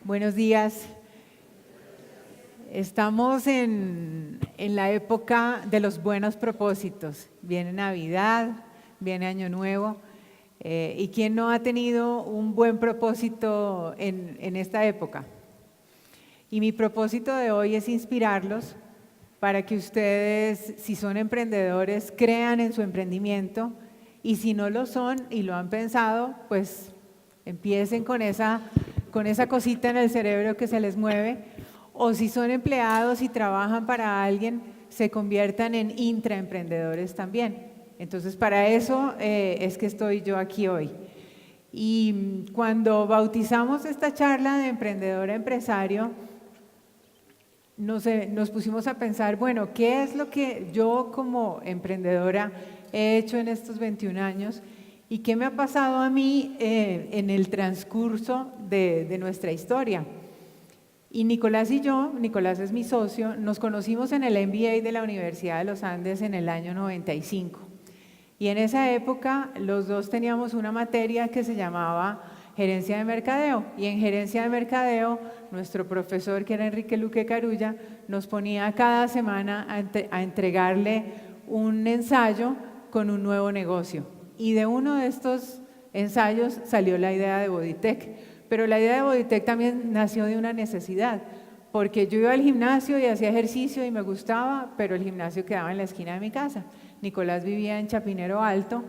Buenos días. Estamos en la época de los buenos propósitos. Viene Navidad, viene Año Nuevo. ¿Y quién no ha tenido un buen propósito en esta época? Y mi propósito de hoy es inspirarlos para que ustedes, si son emprendedores, crean en su emprendimiento, y si no lo son y lo han pensado, pues empiecen con esa cosita en el cerebro que se les mueve, o si son empleados y trabajan para alguien, se conviertan en intraemprendedores también. Entonces, para eso es que estoy yo aquí hoy. Y cuando bautizamos esta charla de emprendedor a empresario, nos pusimos a pensar, bueno, ¿qué es lo que yo como emprendedora he hecho en estos 21 años? ¿Y qué me ha pasado a mí en el transcurso de nuestra historia? Y Nicolás y yo, Nicolás es mi socio, nos conocimos en el MBA de la Universidad de los Andes en el año 95. Y en esa época los dos teníamos una materia que se llamaba Gerencia de Mercadeo. Y en Gerencia de Mercadeo, nuestro profesor, que era Enrique Luque Carulla, nos ponía cada semana a entregarle un ensayo con un nuevo negocio. Y de uno de estos ensayos salió la idea de Bodytech. Pero la idea de Bodytech también nació de una necesidad, porque yo iba al gimnasio y hacía ejercicio y me gustaba, pero el gimnasio quedaba en la esquina de mi casa. Nicolás vivía en Chapinero Alto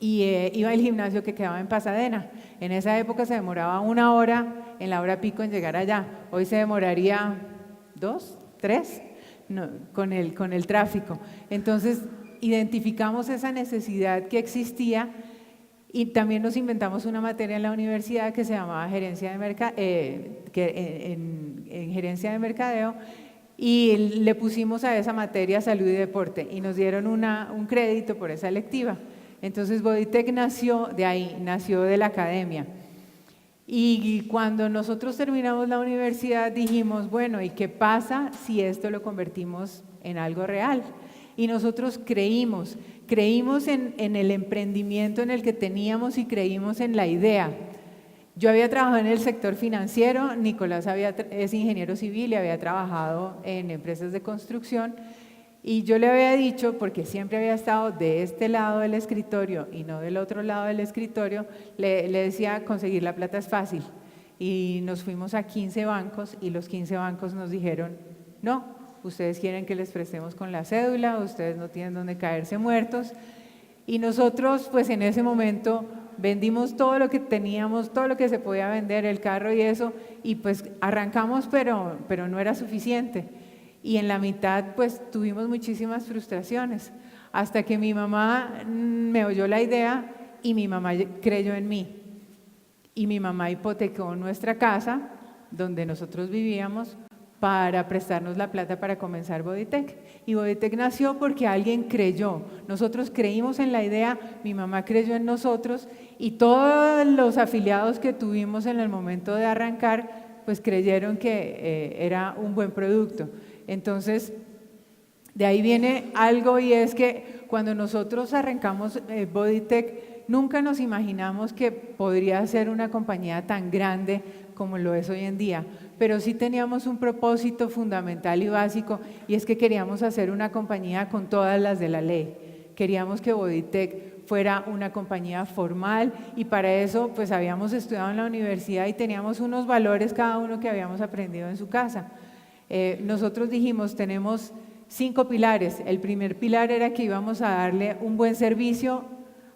y iba al gimnasio que quedaba en Pasadena. En esa época se demoraba 1 hora en la hora pico en llegar allá. Hoy se demoraría 2, 3 con el tráfico. Entonces identificamos esa necesidad que existía y también nos inventamos una materia en la universidad que se llamaba Gerencia de Gerencia de Mercadeo, y le pusimos a esa materia Salud y Deporte y nos dieron un crédito por esa electiva. Entonces Bodytech nació de ahí, nació de la academia. Y cuando nosotros terminamos la universidad dijimos, bueno, ¿y qué pasa si esto lo convertimos en algo real? Y nosotros creímos en el emprendimiento en el que teníamos y creímos en la idea. Yo había trabajado en el sector financiero, Nicolás es ingeniero civil y había trabajado en empresas de construcción, y yo le había dicho, porque siempre había estado de este lado del escritorio y no del otro lado del escritorio, le decía, conseguir la plata es fácil. Y nos fuimos a 15 bancos y los 15 bancos nos dijeron, no, ustedes quieren que les prestemos con la cédula, ustedes no tienen dónde caerse muertos. Y nosotros pues en ese momento vendimos todo lo que teníamos, todo lo que se podía vender, el carro y eso, y pues arrancamos, pero no era suficiente. Y en la mitad pues tuvimos muchísimas frustraciones, hasta que mi mamá me oyó la idea y mi mamá creyó en mí. Y mi mamá hipotecó nuestra casa, donde nosotros vivíamos, para prestarnos la plata para comenzar Bodytech. Y Bodytech nació porque alguien creyó. Nosotros creímos en la idea, mi mamá creyó en nosotros, y todos los afiliados que tuvimos en el momento de arrancar, pues creyeron que era un buen producto. Entonces, de ahí viene algo, y es que cuando nosotros arrancamos Bodytech, nunca nos imaginamos que podría ser una compañía tan grande como lo es hoy en día, pero sí teníamos un propósito fundamental y básico, y es que queríamos hacer una compañía con todas las de la ley. Queríamos que Bodytech fuera una compañía formal, y para eso pues habíamos estudiado en la universidad y teníamos unos valores cada uno que habíamos aprendido en su casa. Nosotros dijimos, tenemos 5 pilares. El primer pilar era que íbamos a darle un buen servicio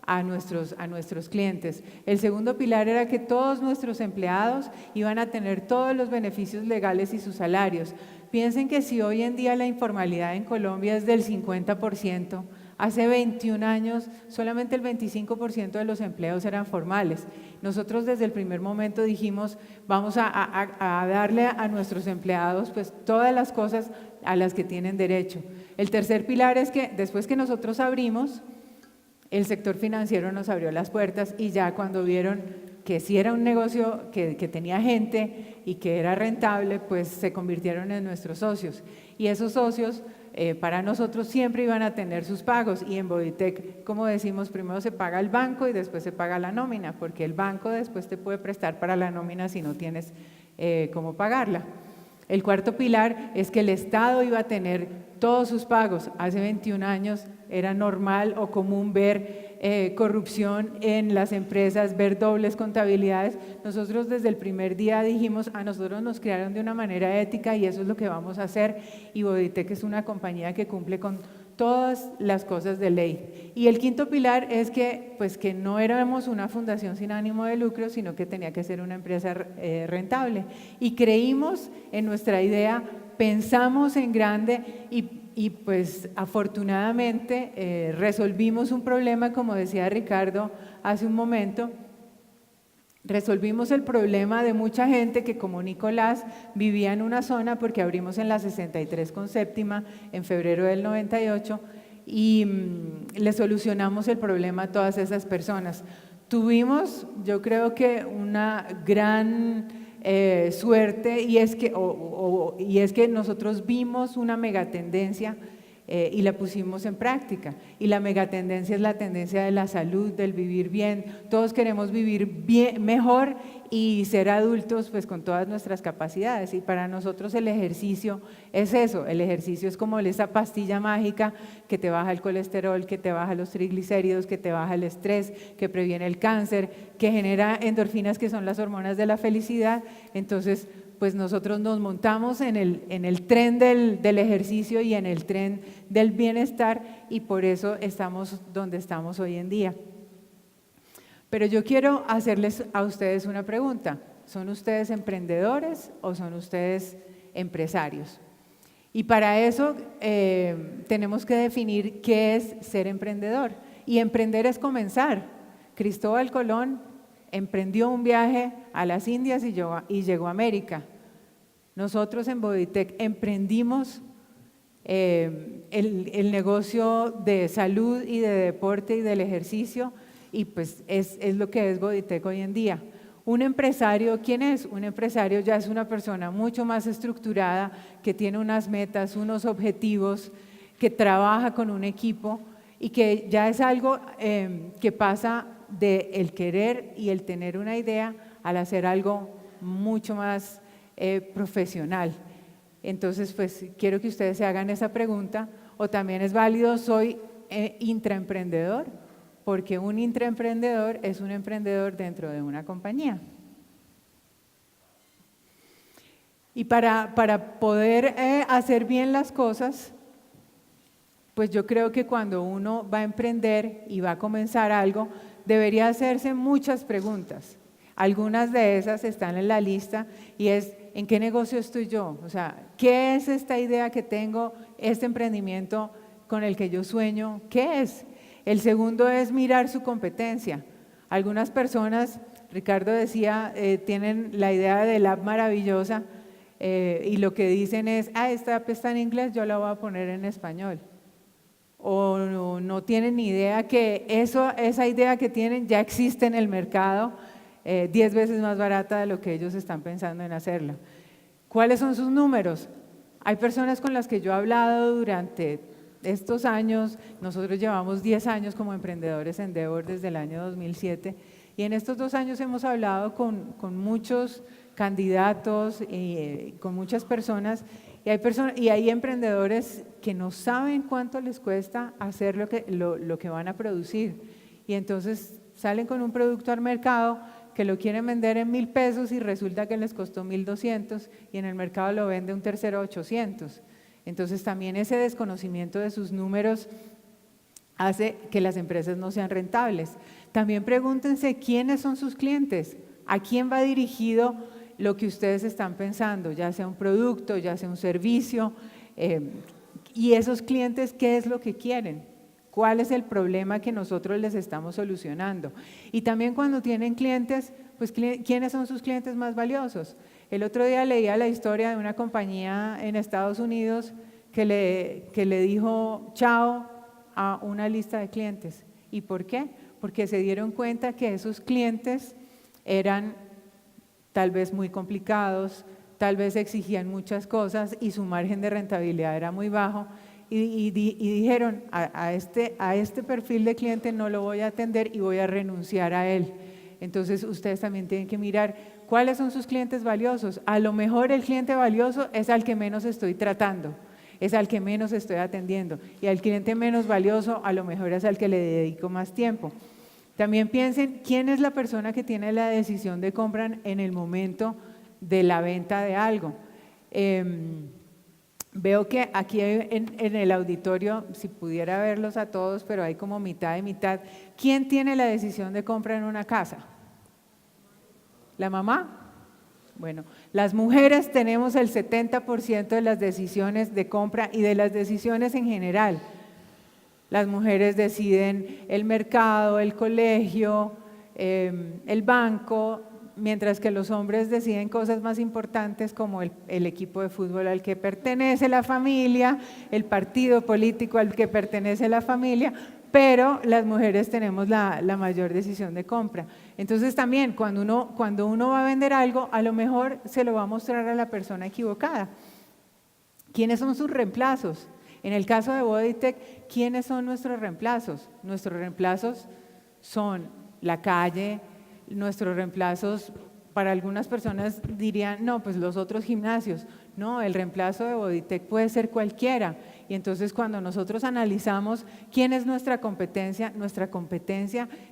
a nuestros clientes. El segundo pilar era que todos nuestros empleados iban a tener todos los beneficios legales y sus salarios. Piensen que si hoy en día la informalidad en Colombia es del 50%, hace 21 años solamente el 25% de los empleos eran formales. Nosotros desde el primer momento dijimos, vamos a darle a nuestros empleados pues todas las cosas a las que tienen derecho. El tercer pilar es que después que nosotros abrimos, el sector financiero nos abrió las puertas, y ya cuando vieron que sí era un negocio que tenía gente y que era rentable, pues se convirtieron en nuestros socios. Y esos socios para nosotros siempre iban a tener sus pagos, y en Bodytech, como decimos, primero se paga el banco y después se paga la nómina, porque el banco después te puede prestar para la nómina si no tienes cómo pagarla. El cuarto pilar es que el Estado iba a tener todos sus pagos. Hace 21 años era normal o común ver corrupción en las empresas, ver dobles contabilidades. Nosotros desde el primer día dijimos, a nosotros nos crearon de una manera ética y eso es lo que vamos a hacer, y Bodytech es una compañía que cumple con todas las cosas de ley. Y el quinto pilar es que, pues, que no éramos una fundación sin ánimo de lucro, sino que tenía que ser una empresa rentable. Y creímos en nuestra idea, pensamos en grande y pues afortunadamente resolvimos un problema, como decía Ricardo hace un momento. Resolvimos el problema de mucha gente que, como Nicolás, vivía en una zona, porque abrimos en la 63 con séptima en febrero del 98, y le solucionamos el problema a todas esas personas. Tuvimos, yo creo que una gran suerte, y es que nosotros vimos una megatendencia y la pusimos en práctica. Y la megatendencia es la tendencia de la salud, del vivir bien. Todos queremos vivir bien, mejor, y ser adultos pues con todas nuestras capacidades. Y para nosotros el ejercicio es eso. El ejercicio es como esa pastilla mágica que te baja el colesterol, que te baja los triglicéridos, que te baja el estrés, que previene el cáncer, que genera endorfinas, que son las hormonas de la felicidad. Entonces, pues nosotros nos montamos en el tren del ejercicio y en el tren del bienestar, y por eso estamos donde estamos hoy en día. Pero yo quiero hacerles a ustedes una pregunta. ¿Son ustedes emprendedores o son ustedes empresarios? Y para eso tenemos que definir qué es ser emprendedor. Y emprender es comenzar. Cristóbal Colón emprendió un viaje a las Indias y llegó a América. Nosotros en Bodytech emprendimos el negocio de salud y de deporte y del ejercicio, y pues es lo que es Bodytech hoy en día. Un empresario, ¿quién es? Un empresario ya es una persona mucho más estructurada, que tiene unas metas, unos objetivos, que trabaja con un equipo, y que ya es algo que pasa del querer y el tener una idea al hacer algo mucho más profesional. Entonces, pues quiero que ustedes se hagan esa pregunta. O también es válido, soy intraemprendedor, porque un intraemprendedor es un emprendedor dentro de una compañía. Y para poder hacer bien las cosas, pues yo creo que cuando uno va a emprender y va a comenzar algo, debería hacerse muchas preguntas. Algunas de esas están en la lista, y es: ¿en qué negocio estoy yo? O sea, ¿qué es esta idea que tengo, este emprendimiento con el que yo sueño? ¿Qué es? El segundo es mirar su competencia. Algunas personas, Ricardo decía, tienen la idea del app maravillosa y lo que dicen es: esta app está en inglés, yo la voy a poner en español. O no tienen ni idea que esa idea que tienen ya existe en el mercado, 10 veces más barata de lo que ellos están pensando en hacerla. ¿Cuáles son sus números? Hay personas con las que yo he hablado durante estos años. Nosotros llevamos 10 años como emprendedores en Endeavor desde el año 2007, y en estos 2 años hemos hablado con muchos candidatos y con muchas personas, y hay emprendedores que no saben cuánto les cuesta hacer lo que van a producir, y entonces salen con un producto al mercado que lo quieren vender en 1,000 pesos y resulta que les costó 1,200, y en el mercado lo vende un tercero a 800. Entonces también ese desconocimiento de sus números hace que las empresas no sean rentables. También pregúntense quiénes son sus clientes, a quién va dirigido lo que ustedes están pensando, ya sea un producto, ya sea un servicio, y esos clientes, ¿qué es lo que quieren? ¿Cuál es el problema que nosotros les estamos solucionando? Y también cuando tienen clientes, pues ¿quiénes son sus clientes más valiosos? El otro día leía la historia de una compañía en Estados Unidos que le dijo chao a una lista de clientes. ¿Y por qué? Porque se dieron cuenta que esos clientes eran tal vez muy complicados, tal vez exigían muchas cosas y su margen de rentabilidad era muy bajo. y dijeron, a este perfil de cliente no lo voy a atender y voy a renunciar a él. Entonces ustedes también tienen que mirar cuáles son sus clientes valiosos. A lo mejor el cliente valioso es al que menos estoy tratando, es al que menos estoy atendiendo, y al cliente menos valioso a lo mejor es al que le dedico más tiempo. También piensen quién es la persona que tiene la decisión de compra en el momento de la venta de algo. Veo que aquí en el auditorio, si pudiera verlos a todos, pero hay como mitad y mitad. ¿Quién tiene la decisión de compra en una casa? ¿La mamá? Bueno, las mujeres tenemos el 70% de las decisiones de compra y de las decisiones en general. Las mujeres deciden el mercado, el colegio, el banco, mientras que los hombres deciden cosas más importantes como el equipo de fútbol al que pertenece la familia, el partido político al que pertenece la familia, pero las mujeres tenemos la mayor decisión de compra. Entonces también cuando uno va a vender algo, a lo mejor se lo va a mostrar a la persona equivocada. ¿Quiénes son sus reemplazos? En el caso de Bodytech, ¿quiénes son nuestros reemplazos? Nuestros reemplazos son la calle, nuestros reemplazos, para algunas personas dirían, no, pues los otros gimnasios. No, el reemplazo de Bodytech puede ser cualquiera. Y entonces cuando nosotros analizamos quién es nuestra competencia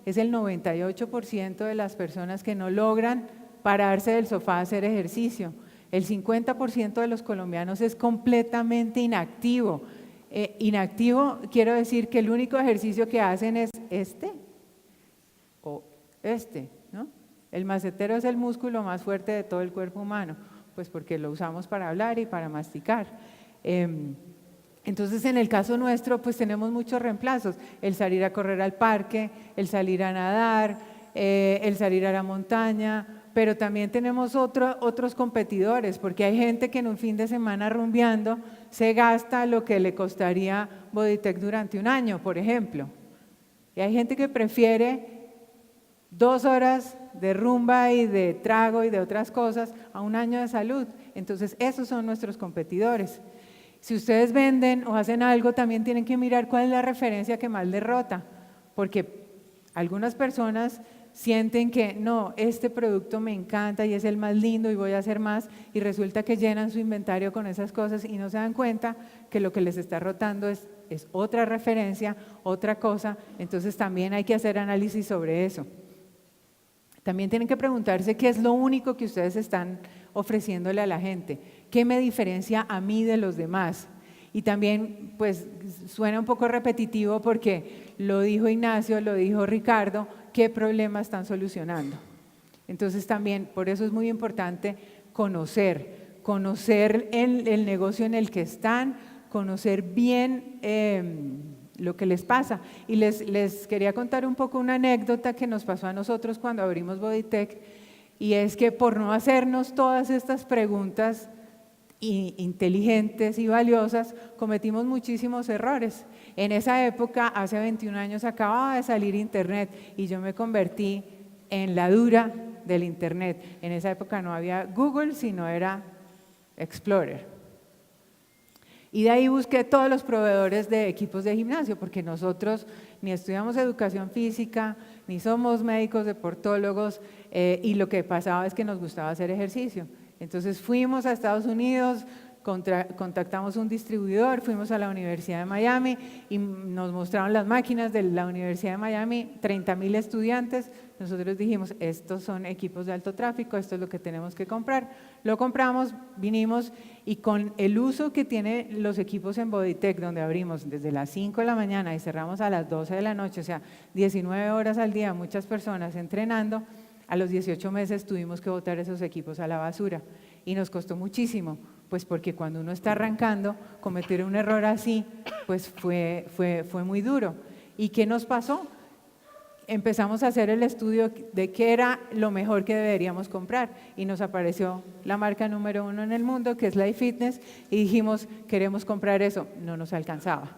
es el 98% de las personas que no logran pararse del sofá a hacer ejercicio. El 50% de los colombianos es completamente inactivo. Inactivo quiero decir que el único ejercicio que hacen es este o este, ¿no? El macetero es el músculo más fuerte de todo el cuerpo humano, pues porque lo usamos para hablar y para masticar. Entonces en el caso nuestro pues tenemos muchos reemplazos, el salir a correr al parque, el salir a nadar, el salir a la montaña, pero también tenemos otros competidores, porque hay gente que en un fin de semana rumbeando se gasta lo que le costaría Bodytech durante un año, por ejemplo. Y hay gente que prefiere 2 horas de rumba y de trago y de otras cosas a un año de salud. Entonces esos son nuestros competidores. Si ustedes venden o hacen algo, también tienen que mirar cuál es la referencia que más les rota, porque algunas personas sienten que no, este producto me encanta y es el más lindo y voy a hacer más, y resulta que llenan su inventario con esas cosas y no se dan cuenta que lo que les está rotando es otra referencia, otra cosa. Entonces también hay que hacer análisis sobre eso. También tienen que preguntarse qué es lo único que ustedes están ofreciéndole a la gente, qué me diferencia a mí de los demás. Y también pues suena un poco repetitivo porque lo dijo Ignacio, lo dijo Ricardo, qué problemas están solucionando. Entonces también por eso es muy importante conocer el negocio en el que están, conocer bien lo que les pasa. Y les quería contar un poco una anécdota que nos pasó a nosotros cuando abrimos Bodytech, y es que por no hacernos todas estas preguntas inteligentes y valiosas, cometimos muchísimos errores. En esa época, hace 21 años, acababa de salir Internet y yo me convertí en la dura del Internet. En esa época no había Google, sino era Explorer. Y de ahí busqué todos los proveedores de equipos de gimnasio, porque nosotros ni estudiamos educación física, ni somos médicos deportólogos, y lo que pasaba es que nos gustaba hacer ejercicio. Entonces fuimos a Estados Unidos, contactamos un distribuidor, fuimos a la Universidad de Miami y nos mostraron las máquinas de la Universidad de Miami, 30,000 estudiantes. Nosotros dijimos, estos son equipos de alto tráfico, esto es lo que tenemos que comprar. Lo compramos, vinimos, y con el uso que tienen los equipos en Bodytech, donde abrimos desde las 5 de la mañana y cerramos a las 12 de la noche, o sea, 19 horas al día, muchas personas entrenando, a los 18 meses tuvimos que botar esos equipos a la basura y nos costó muchísimo, pues porque cuando uno está arrancando, cometer un error así, pues fue muy duro. ¿Y qué nos pasó? Empezamos a hacer el estudio de qué era lo mejor que deberíamos comprar y nos apareció la marca número 1 en el mundo, que es Life Fitness, y dijimos, queremos comprar eso. No nos alcanzaba.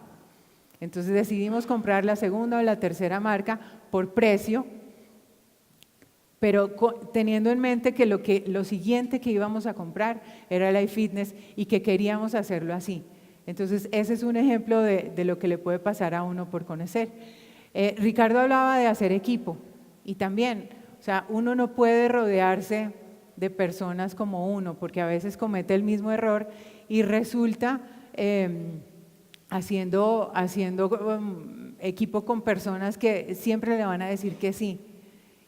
Entonces decidimos comprar la segunda o la tercera marca por precio, pero teniendo en mente que lo siguiente que íbamos a comprar era Life Fitness y que queríamos hacerlo así. Entonces, ese es un ejemplo de lo que le puede pasar a uno por conocer. Ricardo hablaba de hacer equipo y también, o sea, uno no puede rodearse de personas como uno, porque a veces comete el mismo error y resulta haciendo equipo con personas que siempre le van a decir que sí.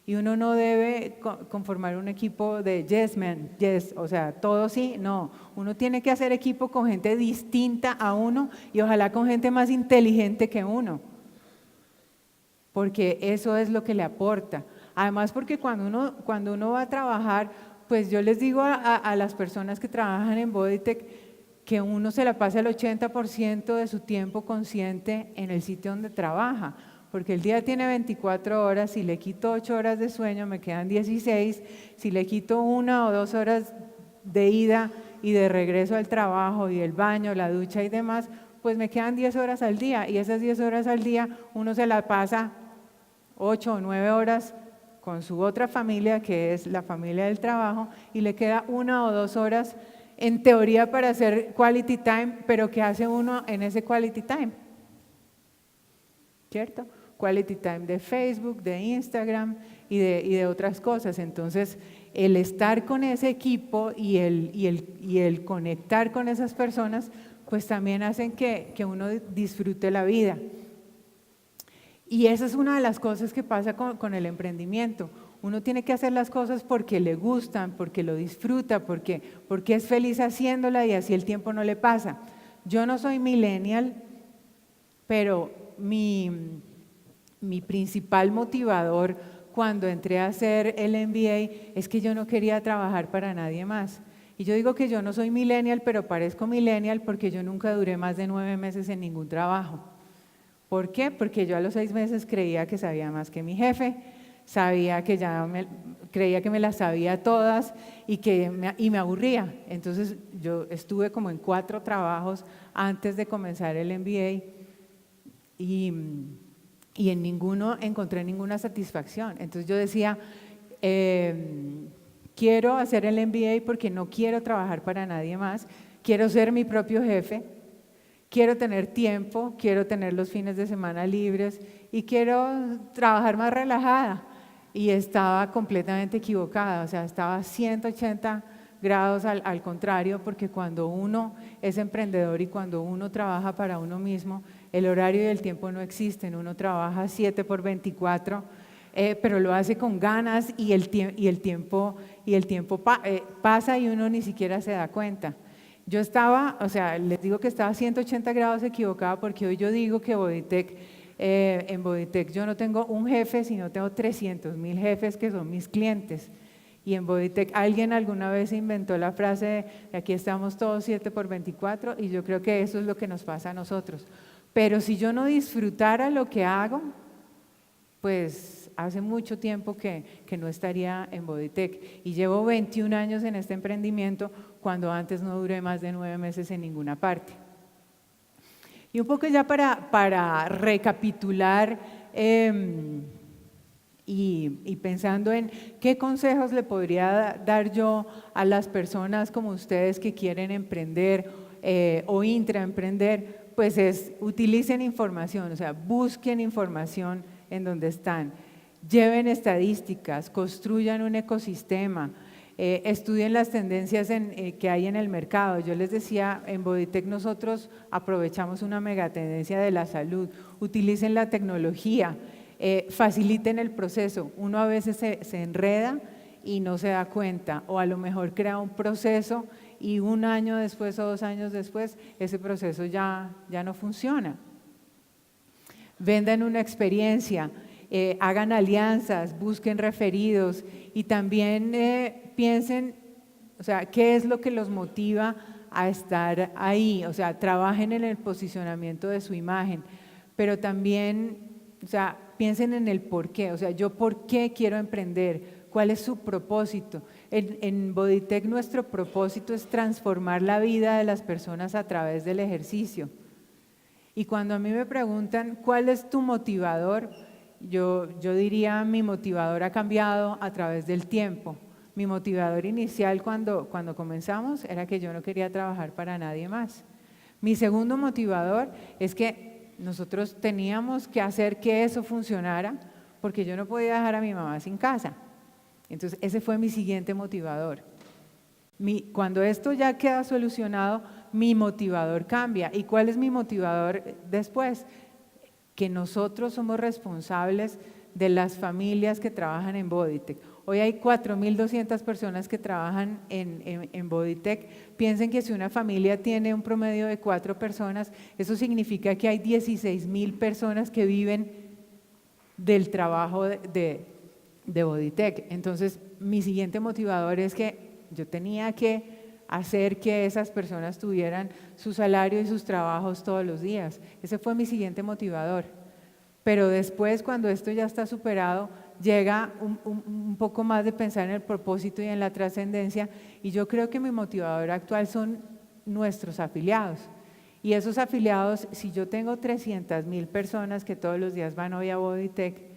Y uno no debe conformar un equipo de yes men, yes, o sea, todo sí, no. Uno tiene que hacer equipo con gente distinta a uno y ojalá con gente más inteligente que uno, porque eso es lo que le aporta. Además, porque cuando uno va a trabajar, pues yo les digo a las personas que trabajan en Bodytech que uno se la pasa el 80% de su tiempo consciente en el sitio donde trabaja, porque el día tiene 24 horas, si le quito 8 horas de sueño me quedan 16, si le quito 1 o 2 horas de ida y de regreso al trabajo y el baño, la ducha y demás, pues me quedan 10 horas al día y esas 10 horas al día uno se la pasa 8 o 9 horas con su otra familia, que es la familia del trabajo, y le queda 1 o 2 horas en teoría para hacer quality time, pero ¿qué hace uno en ese quality time? ¿Cierto? Quality time de Facebook, de Instagram y de otras cosas. Entonces, el estar con ese equipo y el conectar con esas personas, pues también hacen que uno disfrute la vida. Y esa es una de las cosas que pasa con el emprendimiento. Uno tiene que hacer las cosas porque le gustan, porque lo disfruta, porque es feliz haciéndola y así el tiempo no le pasa. Yo no soy millennial, pero mi principal motivador cuando entré a hacer el MBA es que yo no quería trabajar para nadie más. Y yo digo que yo no soy millennial, pero parezco millennial porque yo nunca duré más de 9 meses en ningún trabajo. ¿Por qué? Porque yo a los 6 meses creía que sabía más que mi jefe, creía que me las sabía todas y me aburría. Entonces yo estuve como en 4 trabajos antes de comenzar el MBA y en ninguno encontré ninguna satisfacción. Entonces yo decía, quiero hacer el MBA porque no quiero trabajar para nadie más, quiero ser mi propio jefe, quiero tener tiempo, quiero tener los fines de semana libres y quiero trabajar más relajada. Y estaba completamente equivocada, o sea, estaba 180 grados al contrario, porque cuando uno es emprendedor y cuando uno trabaja para uno mismo, el horario y el tiempo no existen. Uno trabaja 7 por 24, pero lo hace con ganas y el tiempo pasa y uno ni siquiera se da cuenta. Yo estaba, o sea, les digo que estaba 180 grados equivocada porque hoy yo digo que en Bodytech yo no tengo un jefe, sino tengo 300,000 jefes que son mis clientes. Y en Bodytech alguien alguna vez inventó la frase de aquí estamos todos 7 por 24 y yo creo que eso es lo que nos pasa a nosotros. Pero si yo no disfrutara lo que hago, pues hace mucho tiempo que no estaría en Bodytech. Y llevo 21 años en este emprendimiento cuando antes no duré más de 9 meses en ninguna parte. Y un poco ya para recapitular y pensando en qué consejos le podría dar yo a las personas como ustedes que quieren emprender o intraemprender, pues utilicen información, o sea, busquen información en donde están, lleven estadísticas, construyan un ecosistema, estudien las tendencias que hay en el mercado. Yo les decía, en Bodytech nosotros aprovechamos una megatendencia de la salud, utilicen la tecnología, faciliten el proceso. Uno a veces se enreda y no se da cuenta, o a lo mejor crea un proceso y 1 año después o 2 años después ese proceso ya no funciona. Vendan una experiencia, hagan alianzas, busquen referidos y también piensen, o sea, qué es lo que los motiva a estar ahí, o sea, trabajen en el posicionamiento de su imagen, pero también, o sea, piensen en el por qué, o sea, yo por qué quiero emprender, cuál es su propósito. En Bodytech nuestro propósito es transformar la vida de las personas a través del ejercicio. Y cuando a mí me preguntan cuál es tu motivador, yo diría mi motivador ha cambiado a través del tiempo. Mi motivador inicial cuando comenzamos era que yo no quería trabajar para nadie más. Mi segundo motivador es que nosotros teníamos que hacer que eso funcionara porque yo no podía dejar a mi mamá sin casa. Entonces ese fue mi siguiente motivador. Cuando esto ya queda solucionado, mi motivador cambia. ¿Y cuál es mi motivador después? Que nosotros somos responsables de las familias que trabajan en Bodytech. Hoy hay 4.200 personas que trabajan en Bodytech. Piensen que si una familia tiene un promedio de 4 personas, eso significa que hay 16.000 personas que viven del trabajo de Bodytech. Entonces, mi siguiente motivador es que yo tenía que hacer que esas personas tuvieran su salario y sus trabajos todos los días. Ese fue mi siguiente motivador. Pero después, cuando esto ya está superado, llega un poco más de pensar en el propósito y en la trascendencia, y yo creo que mi motivador actual son nuestros afiliados. Y esos afiliados, si yo tengo 300.000 personas que todos los días van hoy a Bodytech,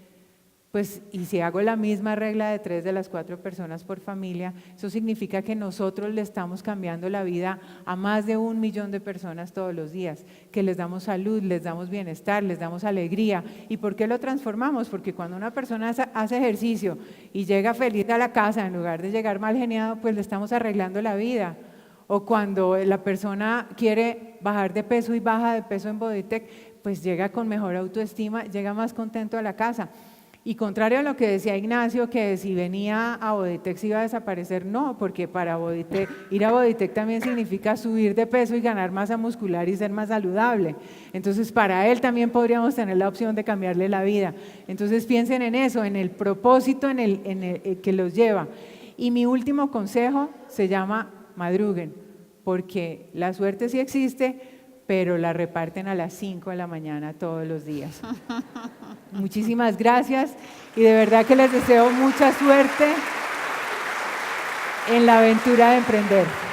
pues, y si hago la misma regla de 3 de las 4 personas por familia, eso significa que nosotros le estamos cambiando la vida a más de 1 millón de personas todos los días, que les damos salud, les damos bienestar, les damos alegría. ¿Y por qué lo transformamos? Porque cuando una persona hace ejercicio y llega feliz a la casa en lugar de llegar mal geniado, pues le estamos arreglando la vida. O cuando la persona quiere bajar de peso y baja de peso en Bodytech, pues llega con mejor autoestima, llega más contento a la casa. Y contrario a lo que decía Ignacio, que si venía a Bodytech se iba a desaparecer, no, porque para Bodytech, ir a Bodytech también significa subir de peso y ganar masa muscular y ser más saludable. Entonces, para él también podríamos tener la opción de cambiarle la vida. Entonces, piensen en eso, en el propósito en el que los lleva. Y mi último consejo se llama madruguen, porque la suerte sí existe, pero la reparten a las 5 de la mañana todos los días. Muchísimas gracias y de verdad que les deseo mucha suerte en la aventura de emprender.